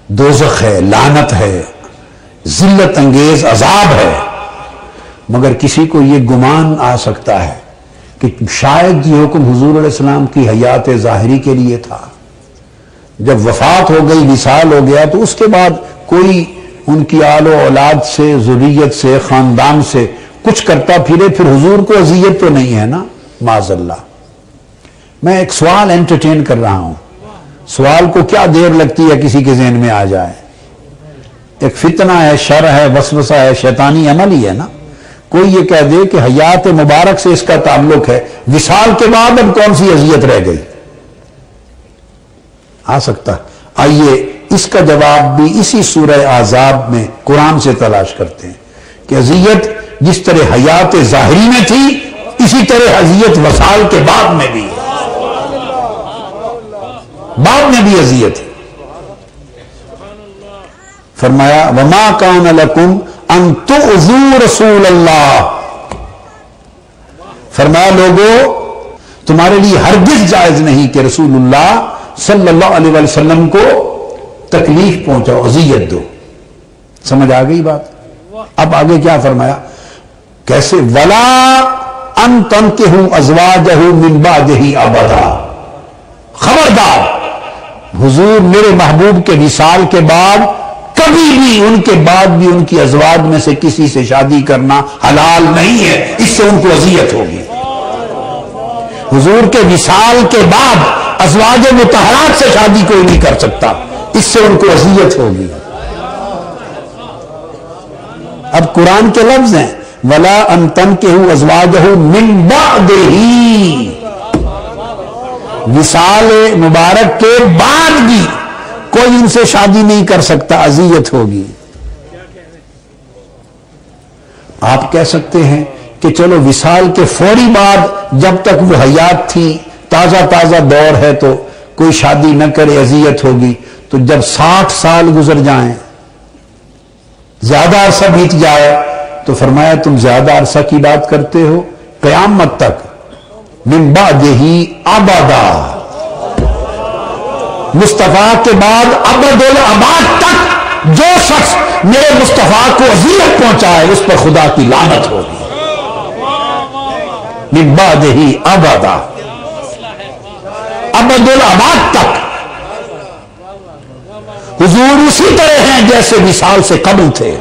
دوزخ ہے، لعنت ہے، ذلت انگیز عذاب ہے، مگر کسی کو یہ گمان آ سکتا ہے کہ شاید یہ حکم حضور علیہ السلام کی حیات ظاہری کے لیے تھا، جب وفات ہو گئی، وصال ہو گیا، تو اس کے بعد کوئی ان کی آل و اولاد سے، ذریت سے، خاندان سے کچھ کرتا پھرے، پھر حضور کو اذیت تو نہیں ہے نا، معاذ اللہ۔ میں ایک سوال انٹرٹین کر رہا ہوں، سوال کو کیا دیر لگتی ہے کسی کے ذہن میں آ جائے، ایک فتنہ ہے، شر ہے، وسوسہ ہے، شیطانی عمل ہی ہے نا۔ کوئی یہ کہہ دے کہ حیات مبارک سے اس کا تعلق ہے، وصال کے بعد اب کون سی اذیت رہ گئی؟ آ سکتا؟ آئیے اس کا جواب بھی اسی سورہ احزاب میں قرآن سے تلاش کرتے ہیں کہ اذیت جس طرح حیات ظاہری میں تھی، اسی طرح اذیت وصال کے بعد میں بھی ہے، بعد میں بھی اذیت ہے۔ فرمایا وما کان لکم ان تؤذوا رسول اللہ، فرمایا لوگو تمہارے لیے ہرگز جائز نہیں کہ رسول اللہ صلی اللہ علیہ وسلم کو تکلیف پہنچاؤ، اذیت دو۔ سمجھ آ گئی بات؟ اب آگے کیا فرمایا؟ کیسے؟ ولا ان تنکحوا ازواجہ من بعدہ ابدا، خبردار حضور میرے محبوب کے وصال کے بعد کبھی بھی ان کے بعد بھی ان کی ازواج میں سے کسی سے شادی کرنا حلال نہیں ہے، اس سے ان کو اذیت ہوگی۔ حضور کے وصال کے بعد ازواج مطہرات سے شادی کوئی نہیں کر سکتا، اس سے ان کو اذیت ہوگی۔ اب قرآن کے لفظ ہیں وَلَا أَن تَنْكِحُوا أَزْوَاجَهُ مِن بَعْدِهِ، وصال مبارک کے بعد بھی کوئی ان سے شادی نہیں کر سکتا، اذیت ہوگی۔ آپ کہہ سکتے ہیں کہ چلو وصال کے فوری بعد جب تک وہ حیات تھی، تازہ تازہ دور ہے، تو کوئی شادی نہ کرے، اذیت ہوگی۔ تو جب 60 سال گزر جائیں، زیادہ عرصہ بیت جائے، تو فرمایا تم زیادہ عرصہ کی بات کرتے ہو، قیامت تک من بعدہ ابدا، مصطفیٰ کے بعد ابد الاباد تک جو شخص میرے مصطفیٰ کو اذیت پہنچائے اس پر خدا کی لعنت ہوگی۔ من بعدہ ابدا، ابد الاباد تک حضور اسی طرح ہیں جیسے وصال سے قبل تھے،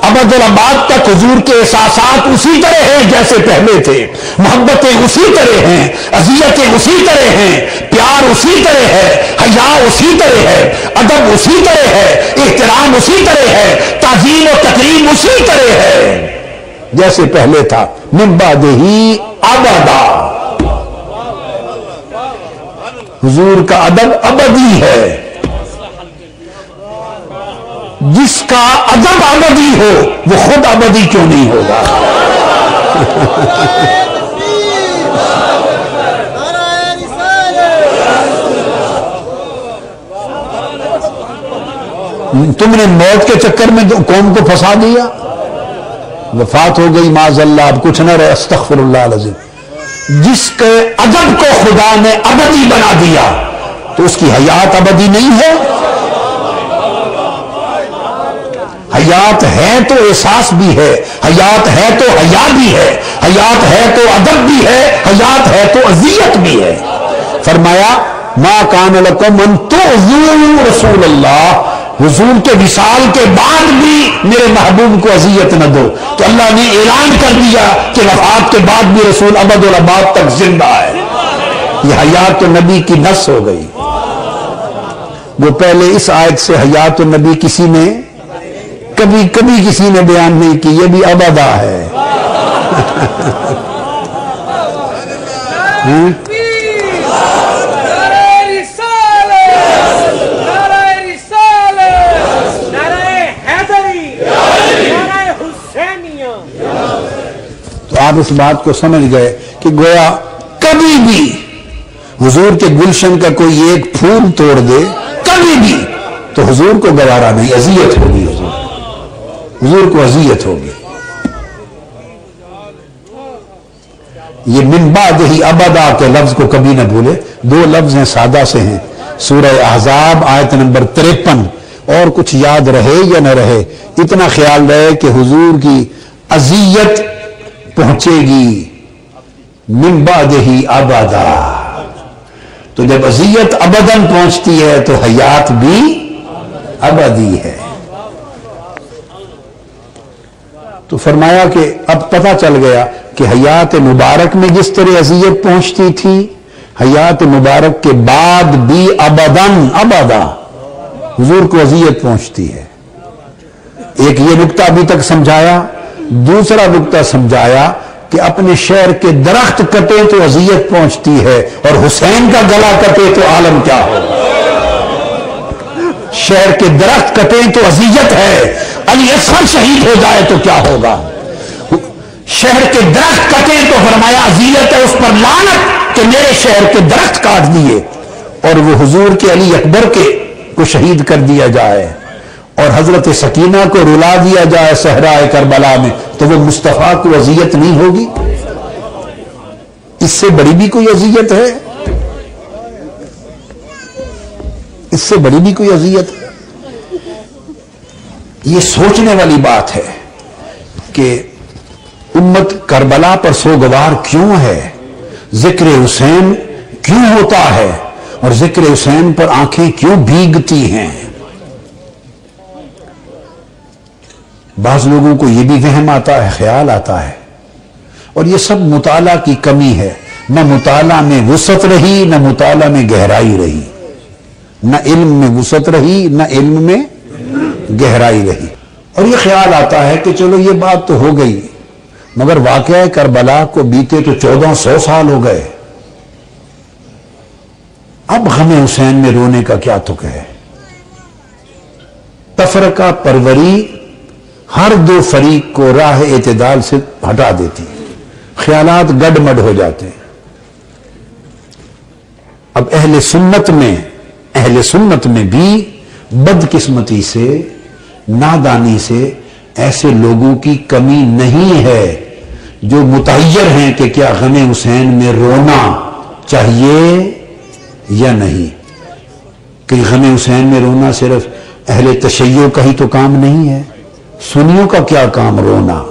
ابد الاباد تک حضور کے احساسات اسی طرح ہیں جیسے پہلے تھے، محبتیں اسی طرح ہیں، اذیتیں اسی طرح ہیں، پیار اسی طرح ہے، حیا اسی طرح ہے، ادب اسی طرح ہے، احترام اسی طرح ہے، تعظیم و تکریم اسی طرح ہے جیسے پہلے تھا۔ من بعدہ ابدا، حضور کا ادب ابدی ہے، جس کا ادب ابدی ہو وہ خود ابدی کیوں نہیں ہوگا؟ تم نے موت کے چکر میں قوم کو پھنسا دیا، وفات ہو گئی معاذ اللہ، اب کچھ نہ رہے، استغفر اللہ العظیم۔ جس کے ادب کو خدا نے ابدی بنا دیا تو اس کی حیات ابدی نہیں ہے؟ حیات ہے تو احساس بھی ہے، حیات ہے تو حیا بھی ہے، حیات ہے تو ادب بھی ہے، حیات ہے تو اذیت بھی ہے۔ فرمایا ما کان لکم ان تؤذوا رسول اللہ، حضور کے وصال کے بعد بھی میرے محبوب کو اذیت نہ دو۔ تو اللہ نے اعلان کر دیا کہ وفات کے بعد بھی رسول ابد الاباد تک زندہ ہے۔ یہ حیات النبی کی نص ہو گئی۔ وہ پہلے اس آیت سے حیات النبی کسی نے کبھی کسی نے بیان نہیں کی، یہ بھی ابدا ہے۔ تو آپ اس بات کو سمجھ گئے کہ گویا کبھی بھی حضور کے گلشن کا کوئی ایک پھول توڑ دے، کبھی بھی، تو حضور کو گوارا نہیں، اذیت ہوگی، حضور کو اذیت ہوگی۔ یہ من بعدہ ابدا کے لفظ کو کبھی نہ بھولے، دو لفظ ہیں سادہ سے ہیں، سورہ احزاب آیت نمبر 53. اور کچھ یاد رہے یا نہ رہے، اتنا خیال رہے کہ حضور کی اذیت پہنچے گی من بعدہ ابدا. تو جب اذیت ابداً پہنچتی ہے تو حیات بھی ابدی ہے. تو فرمایا کہ اب پتہ چل گیا کہ حیات مبارک میں جس طرح اذیت پہنچتی تھی، حیات مبارک کے بعد بھی ابداً ابدا حضور کو اذیت پہنچتی ہے. ایک یہ نقطہ ابھی تک سمجھایا. دوسرا نقطہ سمجھایا کہ اپنے شہر کے درخت کٹے تو اذیت پہنچتی ہے، اور حسین کا گلا کٹے تو عالم کیا ہو. شہر کے درخت کٹے تو اذیت ہے، علی اصغر شہید ہو جائے تو کیا ہوگا. شہر کے درخت کٹے تو فرمایا اذیت ہے، اس پر لعنت کہ میرے شہر کے درخت کاٹ دیے. اور وہ حضور کے علی اکبر کو شہید کر دیا جائے اور حضرت سکینہ کو رلا دیا جائے صحرائے کربلا میں، تو وہ مصطفیٰ کو اذیت نہیں ہوگی؟ اس سے بڑی بھی کوئی اذیت ہے؟ اس سے بڑی بھی کوئی اذیت ہے؟ یہ سوچنے والی بات ہے کہ امت کربلا پر سوگوار کیوں ہے، ذکر حسین کیوں ہوتا ہے، اور ذکر حسین پر آنکھیں کیوں بھیگتی ہیں. بعض لوگوں کو یہ بھی وہم آتا ہے، خیال آتا ہے، اور یہ سب مطالعہ کی کمی ہے. نہ مطالعہ میں وسعت رہی، نہ مطالعہ میں گہرائی رہی. نہ علم میں وسعت رہی، نہ علم میں گہرائی رہی. اور یہ خیال آتا ہے کہ چلو یہ بات تو ہو گئی، مگر واقعہ کربلا کو بیتے تو 1400 سال ہو گئے. اب غم حسین میں رونے کا کیا تک ہے؟ تفرقہ پروری ہر دو فریق کو راہ اعتدال سے ہٹا دیتی، خیالات گڈ مڈ ہو جاتے ہیں. اب اہل سنت میں بھی بدقسمتی سے، نادانی سے ایسے لوگوں کی کمی نہیں ہے جو متحیر ہیں کہ کیا غم حسین میں رونا چاہیے یا نہیں. کہ غم حسین میں رونا صرف اہل تشیع کا ہی تو کام نہیں ہے، سنیوں کا کیا کام رونا.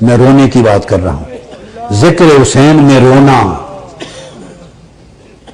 میں رونے کی بات کر رہا ہوں. ذکر حسین میں رونا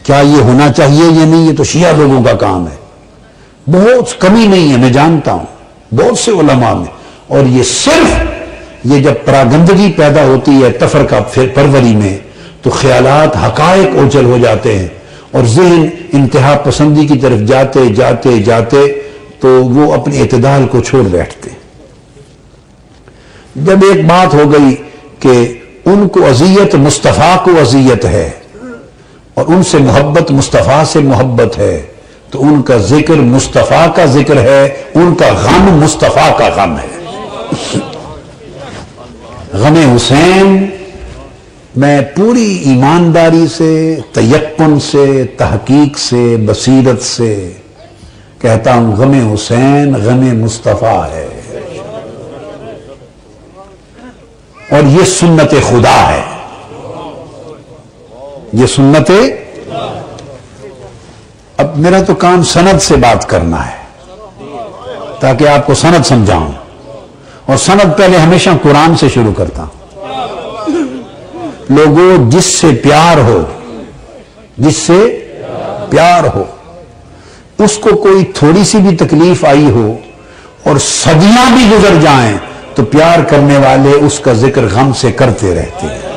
کیا یہ ہونا چاہیے یا نہیں، یہ تو شیعہ لوگوں کا کام ہے. بہت کمی نہیں ہے، میں جانتا ہوں بہت سے علماء میں. اور یہ صرف یہ جب پراگندگی پیدا ہوتی ہے تفرقہ پروری میں تو خیالات حقائق اوجل ہو جاتے ہیں، اور ذہن انتہا پسندی کی طرف جاتے جاتے جاتے تو وہ اپنے اعتدال کو چھوڑ بیٹھتے. جب ایک بات ہو گئی کہ ان کو اذیت مصطفیٰ کو اذیت ہے اور ان سے محبت مصطفیٰ سے محبت ہے، تو ان کا ذکر مصطفیٰ کا ذکر ہے، ان کا غم مصطفیٰ کا غم ہے. غم حسین میں پوری ایمانداری سے، تیقن سے، تحقیق سے، بصیرت سے کہتا ہوں، غم حسین غم مصطفیٰ ہے، اور یہ سنت خدا ہے. یہ سنت. اب میرا تو کام سند سے بات کرنا ہے تاکہ آپ کو سند سمجھاؤں، اور سند پہلے ہمیشہ قرآن سے شروع کرتا ہوں. لوگوں جس سے پیار ہو، جس سے پیار ہو، اس کو کوئی تھوڑی سی بھی تکلیف آئی ہو اور صدیاں بھی گزر جائیں تو پیار کرنے والے اس کا ذکر غم سے کرتے رہتے ہیں.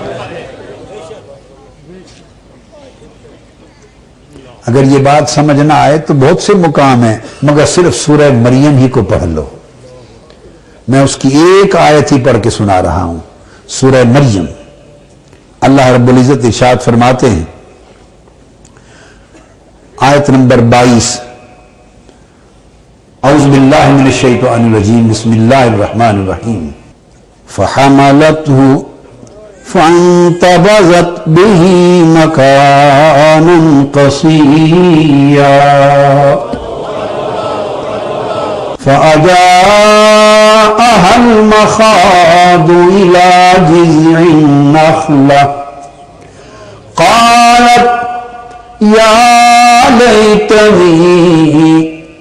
اگر یہ بات سمجھ نہ آئے تو بہت سے مقام ہیں، مگر صرف سورہ مریم ہی کو پڑھ لو. میں اس کی ایک آیت ہی پڑھ کے سنا رہا ہوں. سورہ مریم اللہ رب العزت ارشاد فرماتے ہیں، آیت نمبر 22، اعوذ باللہ من الشیطان الرجیم، بسم اللہ الرحمن الرحیم. فحملته فانتبذت به مكانا قصيا فأجاءها المخاض إلى جذع النخلة قالت يا ليتني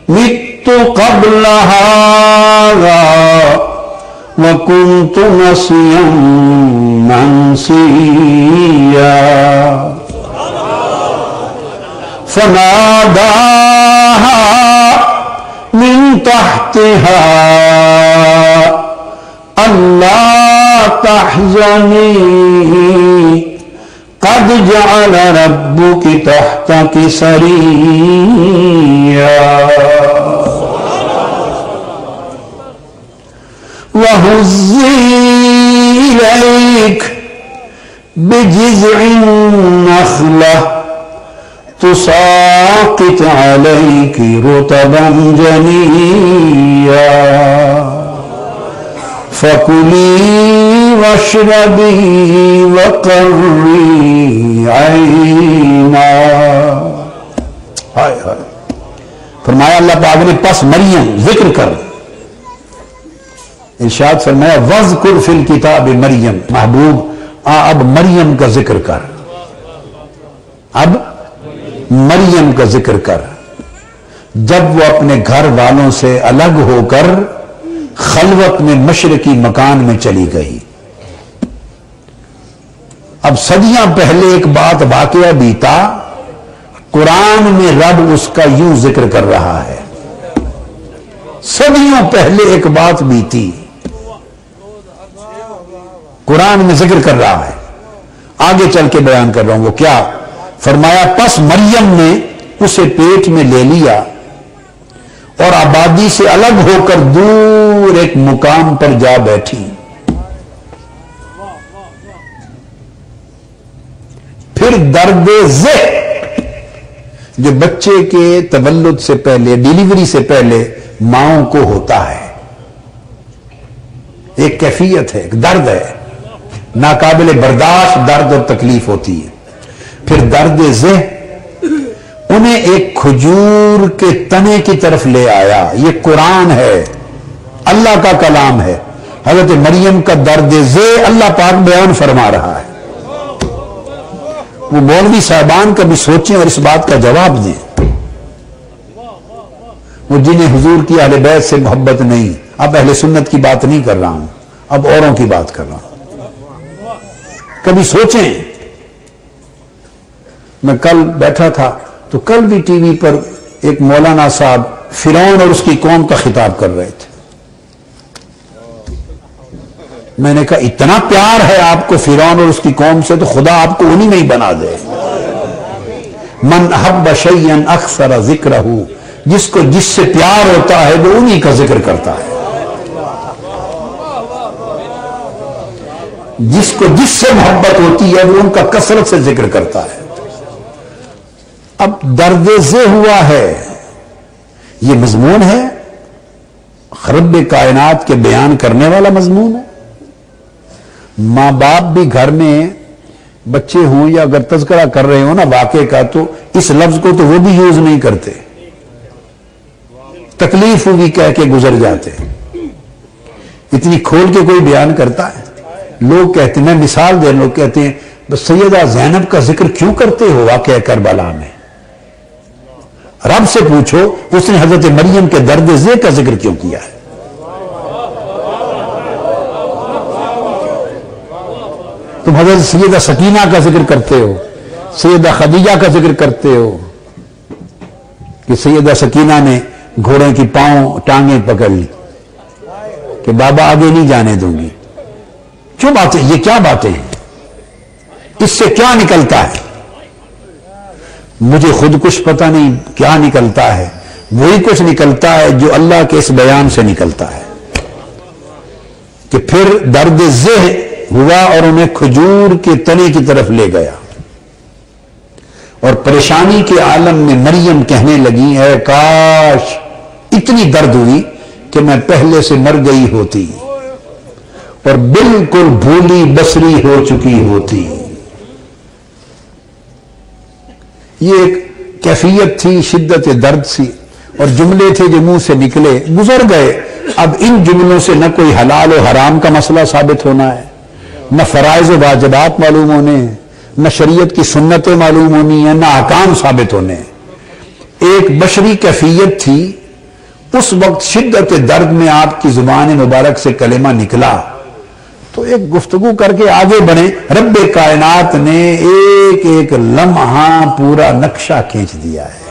مت قبل هذا وكنت نسيا منسيا فناداها من تحتها ألا تحزني قد جعل ربك تحتك سريا وهزي إليك بجذع النخلة تساقط عليك رطبا جنيا فكلي واشربي وقري عينا. ہائے ہائے. فرمایا اللہ پاک نے پس مریم ذکر کر. ارشاد فرمایا وذکر فی الکتاب مریم. محبوب اب مریم کا ذکر کر. اب مریم کا ذکر کر جب وہ اپنے گھر والوں سے الگ ہو کر خلوت میں مشرقی مکان میں چلی گئی. اب صدیاں پہلے ایک بات واقعہ بیتا, قرآن میں رب اس کا یوں ذکر کر رہا ہے. صدیوں پہلے ایک بات بیتی, قرآن میں ذکر کر رہا ہے, آگے چل کے بیان کر رہا ہوں. وہ کیا فرمایا؟ پس مریم نے اسے پیٹ میں لے لیا اور آبادی سے الگ ہو کر دور ایک مقام پر جا بیٹھی. پھر درد ذہ جو بچے کے تولد سے پہلے, ڈیلیوری سے پہلے ماؤں کو ہوتا ہے, ایک کیفیت ہے, ایک درد ہے, ناقابل برداشت درد اور تکلیف ہوتی ہے. پھر درد ذہ انہیں ایک کھجور کے تنے کی طرف لے آیا. یہ قرآن ہے, اللہ کا کلام ہے. حضرت مریم کا درد ذہ اللہ پاک بیان فرما رہا ہے. وہ مولوی صاحبان کبھی سوچیں اور اس بات کا جواب دیں, وہ جنہیں حضور کی اہل بیت سے محبت نہیں. اب اہل سنت کی بات نہیں کر رہا ہوں, اب اوروں کی بات کر رہا ہوں. کبھی سوچیں. میں کل بیٹھا تھا تو کل بھی ٹی وی پر ایک مولانا صاحب فرعون اور اس کی قوم کا خطاب کر رہے تھے. میں نے کہا اتنا پیار ہے آپ کو فرعون اور اس کی قوم سے تو خدا آپ کو انہی میں ہی بنا دے. من احب شیئا اکثر ذکرہ, جس کو جس سے پیار ہوتا ہے وہ انہی کا ذکر کرتا ہے. جس کو جس سے محبت ہوتی ہے وہ ان کا کثرت سے ذکر کرتا ہے. اب درد ذہ ہوا ہے, یہ مضمون ہے, رب کائنات کے بیان کرنے والا مضمون ہے. ماں باپ بھی گھر میں بچے ہوں یا اگر تذکرہ کر رہے ہوں نا واقعے کا, تو اس لفظ کو تو وہ بھی یوز نہیں کرتے, تکلیف ہوگی کہہ کے گزر جاتے. اتنی کھول کے کوئی بیان کرتا ہے؟ لوگ کہتے ہیں, میں مثال دے, لوگ کہتے ہیں بس سیدہ زینب کا ذکر کیوں کرتے ہو واقعہ کربلا میں؟ رب سے پوچھو اس نے حضرت مریم کے درد ذہ کا ذکر کیوں کیا ہے. تم حضرت سیدہ سکینہ کا ذکر کرتے ہو, سیدہ خدیجہ کا ذکر کرتے ہو کہ سیدہ سکینہ نے گھوڑے کی پاؤں ٹانگیں پکڑ لی کہ بابا آگے نہیں جانے دوں گی. کیوں باتیں, یہ کیا باتیں ہیں؟ اس سے کیا نکلتا ہے؟ مجھے خود کچھ پتہ نہیں کیا نکلتا ہے. وہی کچھ نکلتا ہے جو اللہ کے اس بیان سے نکلتا ہے کہ پھر درد ذہ ہوا اور انہیں کھجور کے تنے کی طرف لے گیا. اور پریشانی کے عالم میں مریم کہنے لگی, اے کاش اتنی درد ہوئی کہ میں پہلے سے مر گئی ہوتی اور بالکل بھولی بسری ہو چکی ہوتی. یہ ایک کیفیت تھی, شدت درد سی, اور جملے تھے جو منہ سے نکلے گزر گئے. اب ان جملوں سے نہ کوئی حلال و حرام کا مسئلہ ثابت ہونا ہے, نہ فرائض و واجبات معلوم ہونے ہیں, نہ شریعت کی سنتیں معلوم ہونی ہیں, نہ احکام ثابت ہونے ہیں. ایک بشری کیفیت تھی، اس وقت شدت درد میں آپ کی زبان مبارک سے کلمہ نکلا تو ایک گفتگو کر کے آگے بڑھیں. رب کائنات نے ایک ایک لمحہ پورا نقشہ کھینچ دیا ہے.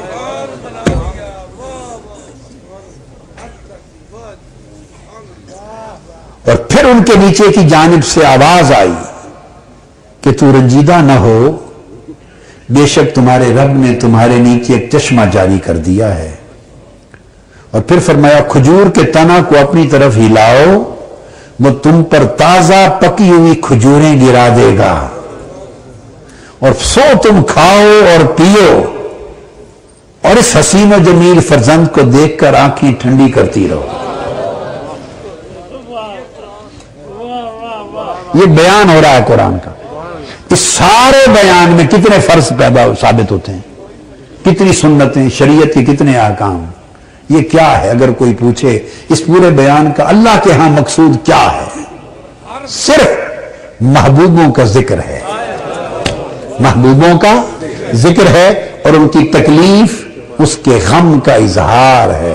اور پھر ان کے نیچے کی جانب سے آواز آئی کہ تو رنجیدہ نہ ہو، بے شک تمہارے رب نے تمہارے نیچے ایک چشمہ جاری کر دیا ہے. اور پھر فرمایا کھجور کے تنا کو اپنی طرف ہلاؤ، وہ تم پر تازہ پکی ہوئی کھجوریں گرا دے گا، اور سو تم کھاؤ اور پیو، اور اس حسین و جمیل فرزند کو دیکھ کر آنکھیں ٹھنڈی کرتی رہو. یہ بیان ہو رہا ہے قرآن کا. اس سارے بیان میں کتنے فرض پیدا ثابت ہوتے ہیں، کتنی سنتیں، شریعت کے کتنے احکام. یہ کیا ہے؟ اگر کوئی پوچھے اس پورے بیان کا اللہ کے ہاں مقصود کیا ہے؟ صرف محبوبوں کا ذکر ہے، محبوبوں کا ذکر ہے، اور ان کی تکلیف، اس کے غم کا اظہار ہے.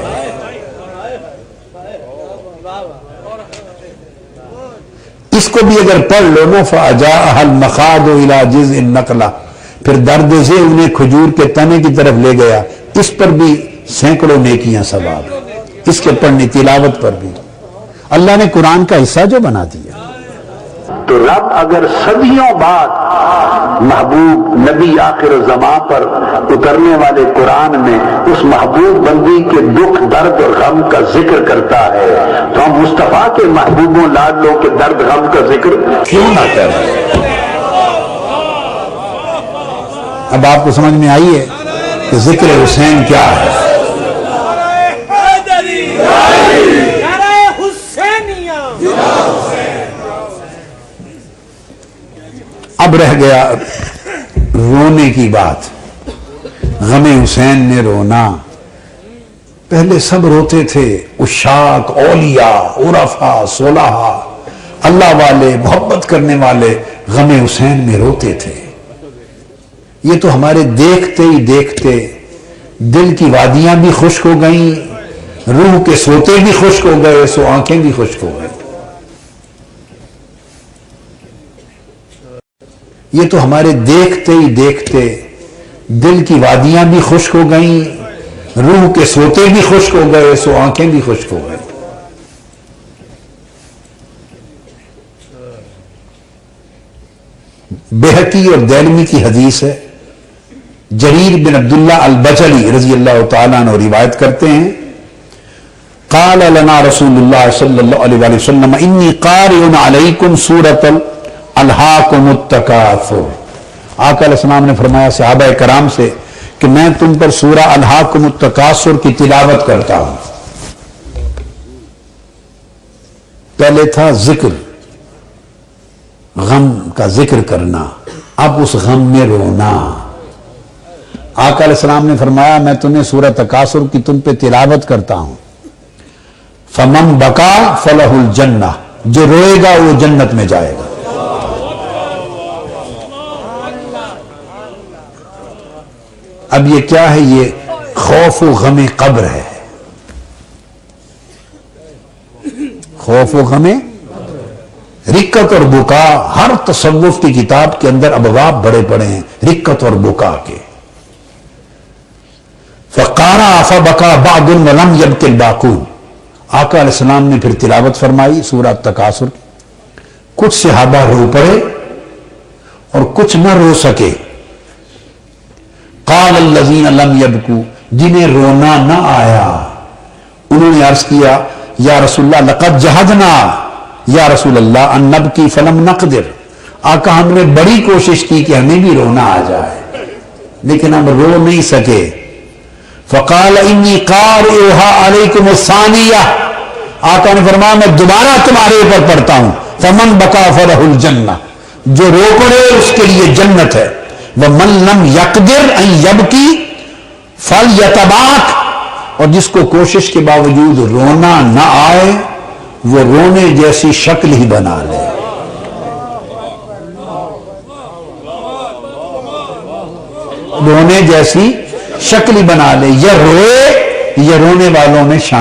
اس کو بھی اگر پڑھ لو نا، فَأَجَاءَهَا الْمَخَاضُ إِلَى جِذْعِ النَّخْلَةِ، پھر درد سے انہیں کھجور کے تنے کی طرف لے گیا. اس پر بھی سینکڑوں نیکیاں ثواب، اس کے پڑھنے تلاوت پر بھی. اللہ نے قرآن کا حصہ جو بنا دیا. تو رب اگر صدیوں بعد محبوب نبی آخر زمان پر اترنے والے قرآن میں اس محبوب بندی کے دکھ، درد اور غم کا ذکر کرتا ہے، تو ہم مصطفیٰ کے محبوبوں لاڈلوں کے درد غم کا ذکر کیوں نہ کریں؟ اب آپ کو سمجھ میں آئی ہے کہ ذکر حسین کیا ہے. اب رہ گیا رونے کی بات. غم حسین نے رونا. پہلے سب روتے تھے، عشاق، اولیاء، عرفاء، صلحاء، اللہ والے، محبت کرنے والے غم حسین میں روتے تھے. یہ تو ہمارے دیکھتے ہی دیکھتے دل کی وادیاں بھی خشک ہو گئیں، روح کے سوتے بھی خشک ہو گئے، سو آنکھیں بھی خشک ہو گئی. یہ تو ہمارے دیکھتے ہی دیکھتے دل کی وادیاں بھی خشک ہو گئیں، روح کے سوتے بھی خشک ہو گئے، سو آنکھیں بھی خشک ہو گئی. بہقی اور دیلمی کی حدیث ہے. جریر بن عبداللہ البجلی رضی اللہ تعالیٰ عنہ روایت کرتے ہیں، قال لنا رسول اللہ صلی اللہ علیہ وسلم انی قارئ علیکم سورۃ الہاکم التکاثر. آقا علیہ السلام نے فرمایا صحابہ کرام سے کہ میں تم پر سورہ الہاکم التکاثر کی تلاوت کرتا ہوں. پہلے تھا ذکر، غم کا ذکر کرنا، اب اس غم میں رونا. آقا علیہ السلام نے فرمایا میں تمہیں سورہ تکاثر کی تم پہ تلاوت کرتا ہوں. فمن بکا فلہ الجنہ، جو روئے گا وہ جنت میں جائے گا. اب یہ کیا ہے؟ یہ خوف و غم قبر ہے. خوف و غم رکت اور بکا. ہر تصوف کی کتاب کے اندر ابواب بڑے بڑے ہیں رکت اور بکا کے. فقارا فبکا بعض ولم یبک الباقون. آقا علیہ السلام نے پھر تلاوت فرمائی سورہ تکاثر. کچھ صحابہ رو پڑے اور کچھ نہ رو سکے. قال الذین لم یبکوا، جنہیں رونا نہ آیا انہوں نے عرض کیا یا رسول اللہ لقد جہدنا یا رسول اللہ ان نبکی فلم نقدر. آقا ہم نے بڑی کوشش کی کہ ہمیں بھی رونا آ جائے لیکن ہم رو نہیں سکے. فقال انی قارئها علیکم الثانیہ. آقا نے فرمایا میں دوبارہ تمہارے اوپر پڑھتا ہوں. فمن بکا فلہ الجنہ، جو رو پڑے اس کے لیے جنت ہے. ومن لم یقدر ان یبکی فلیتباک، اور جس کو کوشش کے باوجود رونا نہ آئے وہ رونے جیسی شکل ہی بنا لے. رونے جیسی شکل ہی بنا لے، یا روئے یا رونے والوں میں شامل